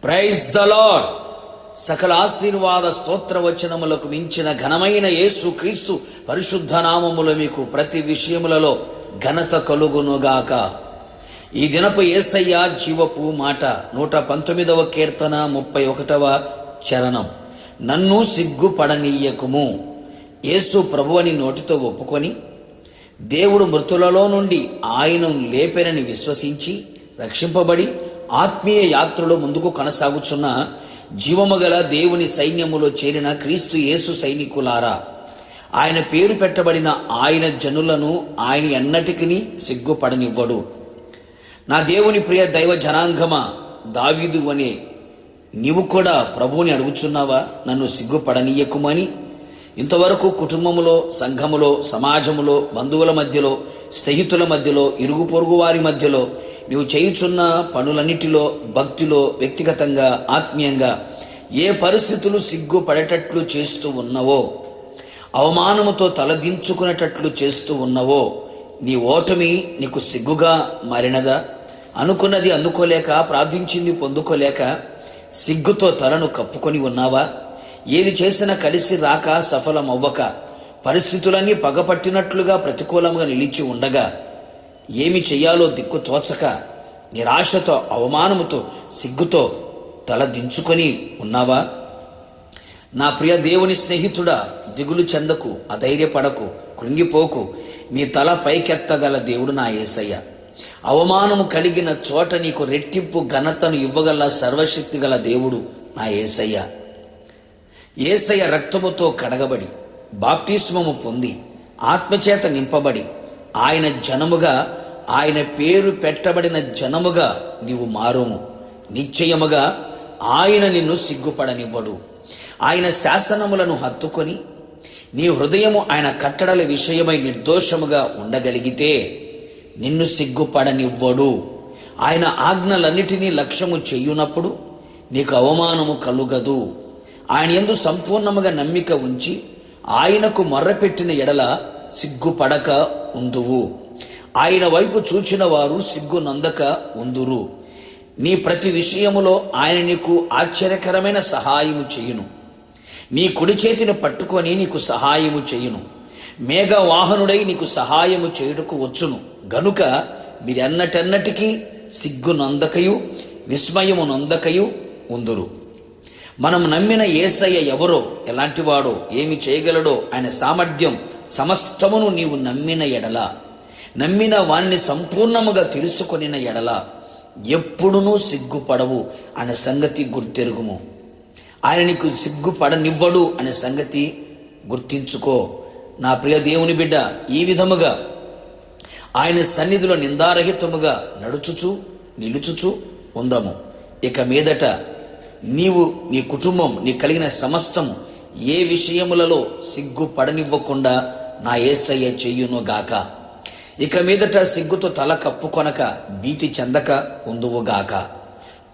Praise the lord. సకల ఆశీర్వాద స్తోత్ర వచనములకు మించిన ఘనమైన యేసు క్రీస్తు పరిశుద్ధ నామములో మీకు ప్రతి విషయములలో ఘనత కలుగునుగాక. ఈ దినపు యేసయ్య జీవపు మాట 119వ కీర్తన 31వ చరణం. నన్ను సిగ్గుపడనీయకుము. యేసు ప్రభువని నోటితో ఒప్పుకొని దేవుడు మృతులలో నుండి ఆయనను లేపెనని విశ్వసించి రక్షింపబడి ఆత్మీయ యాత్రలో ముందుకు కొనసాగుచున్న జీవముగల దేవుని సైన్యములో చేరిన క్రీస్తు యేసు సైనికులారా, ఆయన పేరు పెట్టబడిన ఆయన జనులను ఆయన ఎన్నటికీ సిగ్గుపడనివ్వడు. నా దేవుని ప్రియ దైవ జనాంగమా, దావీదు అనే నీవు కూడా ప్రభువుని అడుగుచున్నావా? నన్ను సిగ్గుపడనీయకుమని. ఇంతవరకు కుటుంబములో, సంఘములో, సమాజములో, బంధువుల మధ్యలో, స్నేహితుల మధ్యలో, ఇరుగు పొరుగు వారి మధ్యలో నీవు చేయుచున్న పనులన్నిటిలో, భక్తిలో, వ్యక్తిగతంగా, ఆత్మీయంగా ఏ పరిస్థితులు సిగ్గుపడేటట్లు చేస్తూ ఉన్నవో, అవమానముతో తలదించుకునేటట్లు చేస్తూ ఉన్నవో, నీ ఓటమి నీకు సిగ్గుగా మారినదా? అనుకున్నది అందుకోలేక, ప్రార్థించింది పొందుకోలేక సిగ్గుతో తలను కప్పుకొని ఉన్నావా? ఏది చేసినా కలిసి రాక, సఫలమవ్వక, పరిస్థితులన్నీ పగపట్టినట్లుగా ప్రతికూలంగా నిలిచి ఉండగా ఏమి చెయ్యాలో దిక్కు తోచక నిరాశతో, అవమానముతో, సిగ్గుతో తల దించుకొని ఉన్నావా? నా ప్రియ దేవుని స్నేహితుడా, దిగులు చెందకు, అధైర్యపడకు, కృంగిపోకు. నీ తల పైకెత్తగల దేవుడు నా యేసయ్య. అవమానము కలిగిన చోట నీకు రెట్టింపు ఘనతను ఇవ్వగల సర్వశక్తి గల దేవుడు నా యేసయ్య. యేసయ్య రక్తముతో కడగబడి, బాప్తిస్మము పొంది, ఆత్మచేత నింపబడి, ఆయన జనముగా, ఆయన పేరు పెట్టబడిన జనముగా నీవు మారుము. నిశ్చయముగా ఆయన నిన్ను సిగ్గుపడనివ్వడు. ఆయన శాసనములను హత్తుకొని నీ హృదయము ఆయన కట్టడల విషయమై నిర్దోషముగా ఉండగలిగితే నిన్ను సిగ్గుపడనివ్వడు. ఆయన ఆజ్ఞలన్నిటినీ లక్ష్యము చెయ్యునప్పుడు నీకు అవమానము కలుగదు. ఆయన యందు సంపూర్ణముగా నమ్మిక ఉంచి ఆయనకు మొర్రపెట్టిన ఎడల సిగ్గుపడక ఉందువు. ఆయన వైపు చూచిన వారు సిగ్గునందక ఉందురు. నీ ప్రతి విషయములో ఆయన నీకు ఆశ్చర్యకరమైన సహాయము చేయును. నీ కుడి చేతిని పట్టుకొని నీకు సహాయము చేయును. మేఘవాహనుడై నీకు సహాయము చేయుటకు వచ్చును. గనుక మీరెన్నటెన్నటికీ సిగ్గునందకయు విస్మయము నొందకయు ఉందురు. మనం నమ్మిన యేసయ్య ఎవరో, ఎలాంటివాడో, ఏమి చేయగలడో, ఆయన సామర్థ్యం సమస్తమును నీవు నమ్మిన ఎడల, నమ్మిన వాణ్ణి సంపూర్ణముగా తెలుసుకొనిన ఎడల ఎప్పుడునూ సిగ్గుపడవు అనే సంగతి గుర్తెరుగుము. ఆయన నీకు సిగ్గుపడనివ్వడు అనే సంగతి గుర్తించుకో. నా ప్రియ దేవుని బిడ్డ, ఈ విధముగా ఆయన సన్నిధిలో నిందారహితముగా నడుచుచు నిలుచుచు ఉందము. ఇక మీదట నీవు, నీ కుటుంబం, నీ కలిగిన సమస్తము ఏ విషయములలో సిగ్గుపడనివ్వకుండా నా యేసయ్య చెయ్యునుగాక. ఇక మీదట సిగ్గుతో తల కప్పుకొనక, భీతి చెందక ఉందువుగాక.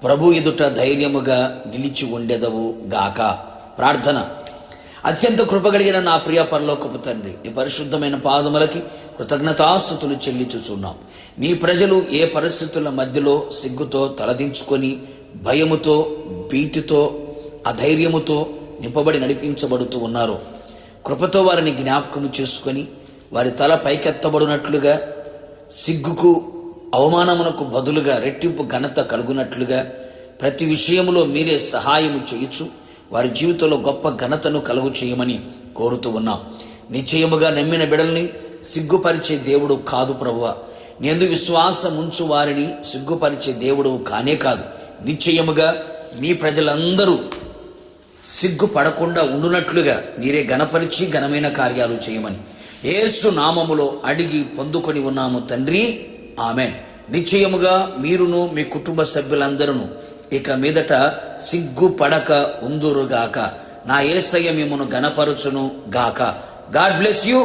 ప్రభు ఎదుట ధైర్యముగా నిలిచి ఉండెదవు గాక. ప్రార్థన. అత్యంత కృపగలిగిన నా ప్రియ పరలోకపు తండ్రి, నీ పరిశుద్ధమైన పాదములకి కృతజ్ఞతాస్తుతులు చెల్లించుచున్నాం. నీ ప్రజలు ఏ పరిస్థితుల మధ్యలో సిగ్గుతో తలదించుకొని, భయముతో, భీతితో, అధైర్యముతో నింపబడి నడిపించబడుతూ ఉన్నారు. కృపతో వారిని జ్ఞాపకము చేసుకొని వారి తల పైకెత్తబడినట్లుగా, సిగ్గుకు, అవమానమునకు బదులుగా రెట్టింపు ఘనత కలుగునట్లుగా ప్రతి విషయములో మీరే సహాయము చేయుచు వారి జీవితంలో గొప్ప ఘనతను కలుగు చేయమని కోరుతూ ఉన్నాం. నిశ్చయముగా నమ్మిన బిడల్ని సిగ్గుపరిచే దేవుడు కాదు ప్రభువా. నేందు విశ్వాసం ఉంచు వారిని సిగ్గుపరిచే దేవుడు కానే కాదు. నిశ్చయముగా మీ ప్రజలందరూ సిగ్గుపడకుండా ఉండునట్లుగా మీరే ఘనపరిచి ఘనమైన కార్యాలు చేయమని యేసు నామములో అడిగి పొందుకొని ఉన్నాము తండ్రి, ఆమెన్. నిశ్చయముగా మీరును మీ కుటుంబ సభ్యులందరూ ఇక మీదట సిగ్గుపడక ఉందురుగాక. నా యేసయ్య మిమ్మును ఘనపరచును గాక. God bless you.